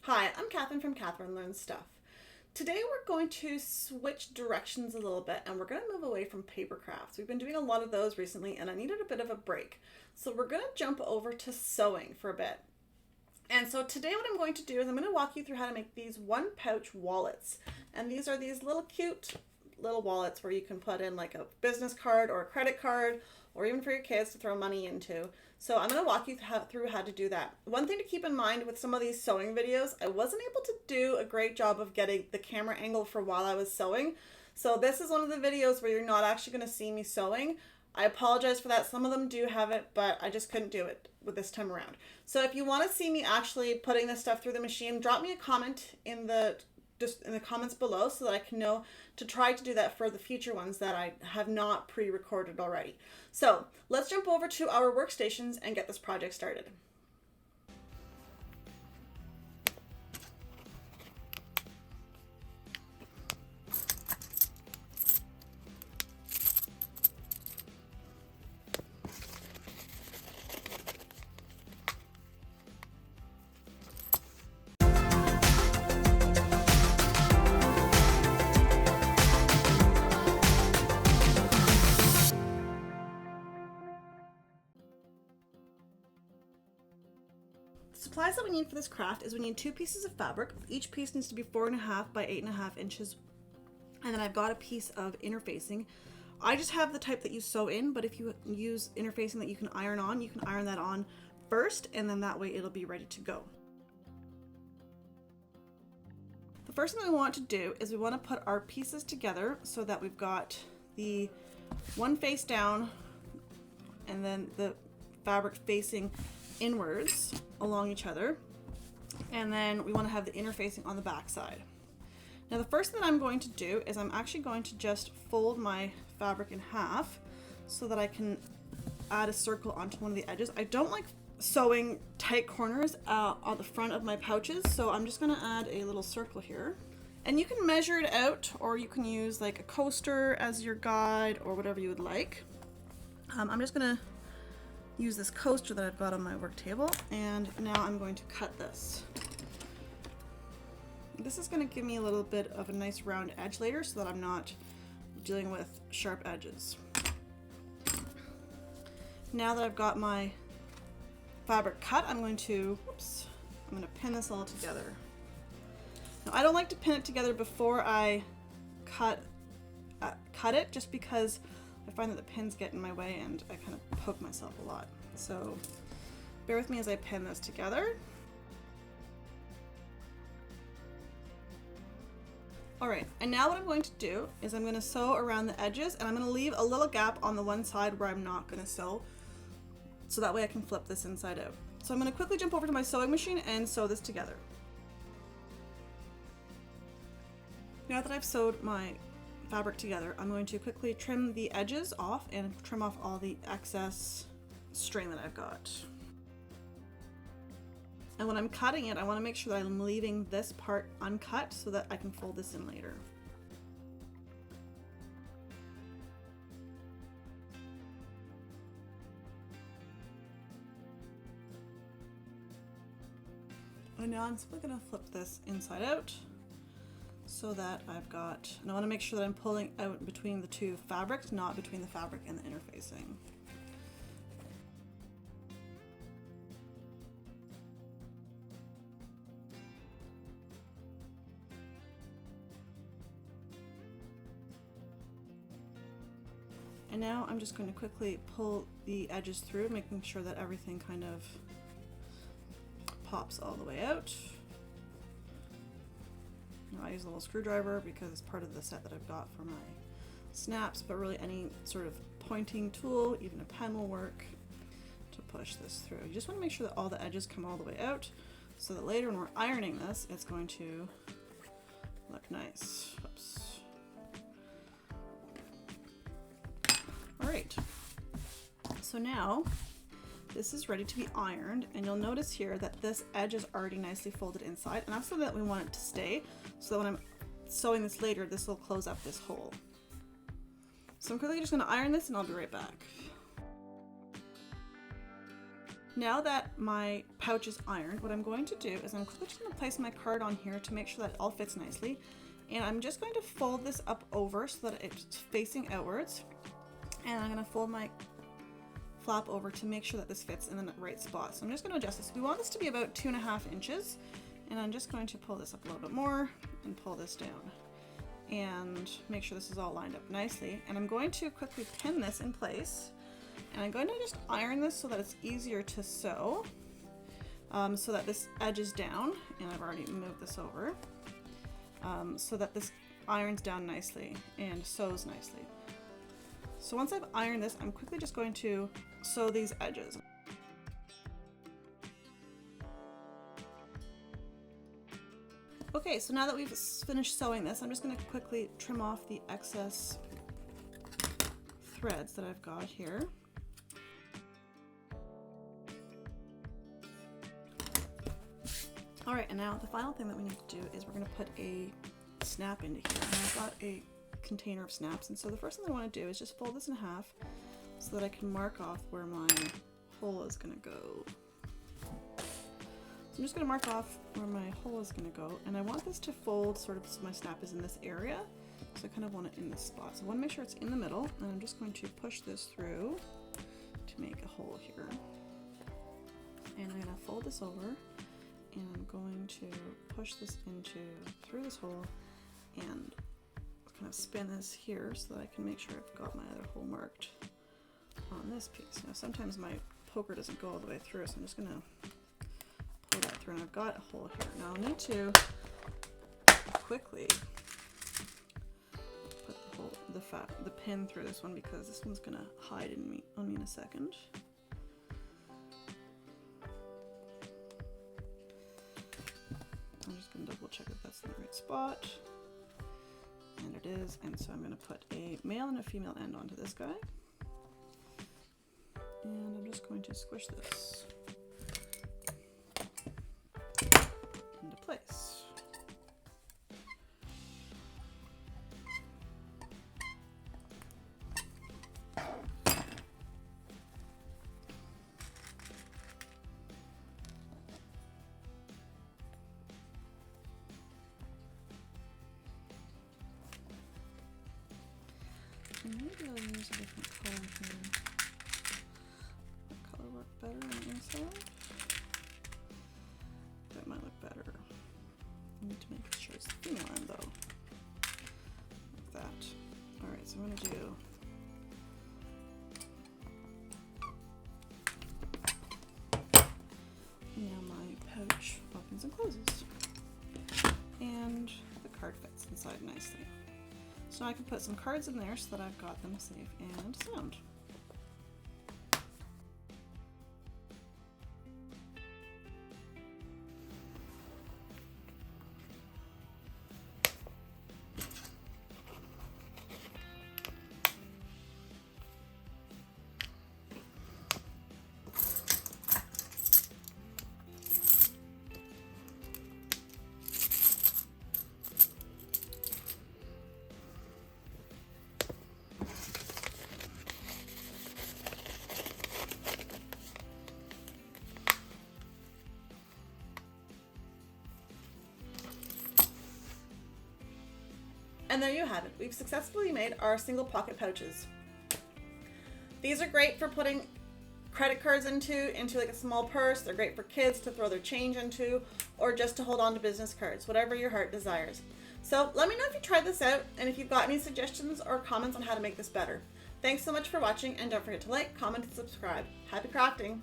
Hi, I'm Catherine from Catherine Learns Stuff. Today we're going to switch directions a little bit and we're going to move away from paper crafts. We've been doing a lot of those recently and I needed a bit of a break. So we're going to jump over to sewing for a bit. And so today what I'm going to do is I'm going to walk you through how to make these one pouch wallets. And these are these little cute little wallets where you can put in like a business card or a credit card or even for your kids to throw money into. So I'm going to walk you through how to do that. One thing to keep in mind with some of these sewing videos, I wasn't able to do a great job of getting the camera angle for while I was sewing. So this is one of the videos where you're not actually going to see me sewing. I apologize for that. Some of them do have it, but I just couldn't do it with this time around. So if you want to see me actually putting this stuff through the machine, drop me a comment just in the comments below so that I can know to try to do that for the future ones that I have not pre-recorded already. So let's jump over to our workstations and get this project started. Supplies that we need for this craft is we need 2 pieces of fabric. Each piece needs to be 4.5 by 8.5 inches. And then I've got a piece of interfacing. I just have the type that you sew in, but if you use interfacing that you can iron on, you can iron that on first, and then that way it'll be ready to go. The first thing we want to do is we want to put our pieces together so that we've got the one face down and then the fabric facing inwards along each other, and then we want to have the interfacing on the back side. Now the first thing that I'm going to do is I'm actually going to just fold my fabric in half so that I can add a circle onto one of the edges. I don't like sewing tight corners on the front of my pouches, so I'm just going to add a little circle here. And you can measure it out, or you can use like a coaster as your guide or whatever you would like. I'm just going to use this coaster that I've got on my work table, and now I'm going to cut this. This is going to give me a little bit of a nice round edge later so that I'm not dealing with sharp edges. Now that I've got my fabric cut, I'm going to pin this all together. Now I don't like to pin it together before I cut it, just because I find that the pins get in my way and I kind of poke myself a lot. So bear with me as I pin this together. Alright, and now what I'm going to do is I'm going to sew around the edges, and I'm going to leave a little gap on the one side where I'm not going to sew, so that way I can flip this inside out. So I'm going to quickly jump over to my sewing machine and sew this together. Now that I've sewed my fabric together, I'm going to quickly trim the edges off and trim off all the excess string that I've got. And when I'm cutting it, I want to make sure that I'm leaving this part uncut so that I can fold this in later. And now I'm simply going to flip this inside out so that I've got, and I want to make sure that I'm pulling out between the two fabrics, not between the fabric and the interfacing. And now I'm just going to quickly pull the edges through, making sure that everything kind of pops all the way out. I use a little screwdriver because it's part of the set that I've got for my snaps, but really any sort of pointing tool, even a pen will work to push this through. You just want to make sure that all the edges come all the way out so that later when we're ironing this, it's going to look nice. Oops. All right, so now this is ready to be ironed, and you'll notice here that this edge is already nicely folded inside, and that's so that we want it to stay, so that when I'm sewing this later, this will close up this hole. So I'm quickly just going to iron this and I'll be right back. Now that my pouch is ironed, what I'm going to do is I'm quickly just going to place my card on here to make sure that it all fits nicely. And I'm just going to fold this up over so that it's facing outwards. And I'm going to fold my flap over to make sure that this fits in the right spot. So I'm just going to adjust this. We want this to be about 2.5 inches. And I'm just going to pull this up a little bit more and pull this down. And make sure this is all lined up nicely. And I'm going to quickly pin this in place. And I'm going to just iron this so that it's easier to sew, so that this edges down, and I've already moved this over, so that this irons down nicely and sews nicely. So once I've ironed this, I'm quickly just going to sew these edges. Okay, so now that we've finished sewing this, I'm just going to quickly trim off the excess threads that I've got here. All right, and now the final thing that we need to do is we're gonna put a snap into here. And I've got a container of snaps, and so the first thing I wanna do is just fold this in half so that I can mark off where my hole is gonna go. So I'm just gonna mark off where my hole is gonna go, and I want this to fold sort of so my snap is in this area. So I kind of want it in this spot. So I wanna make sure it's in the middle, and I'm just going to push this through to make a hole here. And I'm gonna fold this over, and I'm going to push this through this hole and kind of spin this here so that I can make sure I've got my other hole marked on this piece. Now sometimes my poker doesn't go all the way through, so I'm just gonna pull that through, and I've got a hole here. Now I'll need to quickly put the pin through this one, because this one's gonna hide on me in a second. I'm just going to double check if that's in the right spot, and it is. And so I'm going to put a male and a female end onto this guy, and I'm just going to squish this into place. Maybe I'll use a different color here. That color work better on the inside? That might look better. I need to make sure it's the female end though. Like that. Alright, so I'm going to do now my pouch opens and closes. And the card fits inside nicely. So now I can put some cards in there so that I've got them safe and sound. And there you have it. We've successfully made our single pocket pouches. These are great for putting credit cards into like a small purse. They're great for kids to throw their change into, or just to hold on to business cards, whatever your heart desires. So let me know if you tried this out, and if you've got any suggestions or comments on how to make this better. Thanks so much for watching, and don't forget to like, comment, and subscribe. Happy crafting!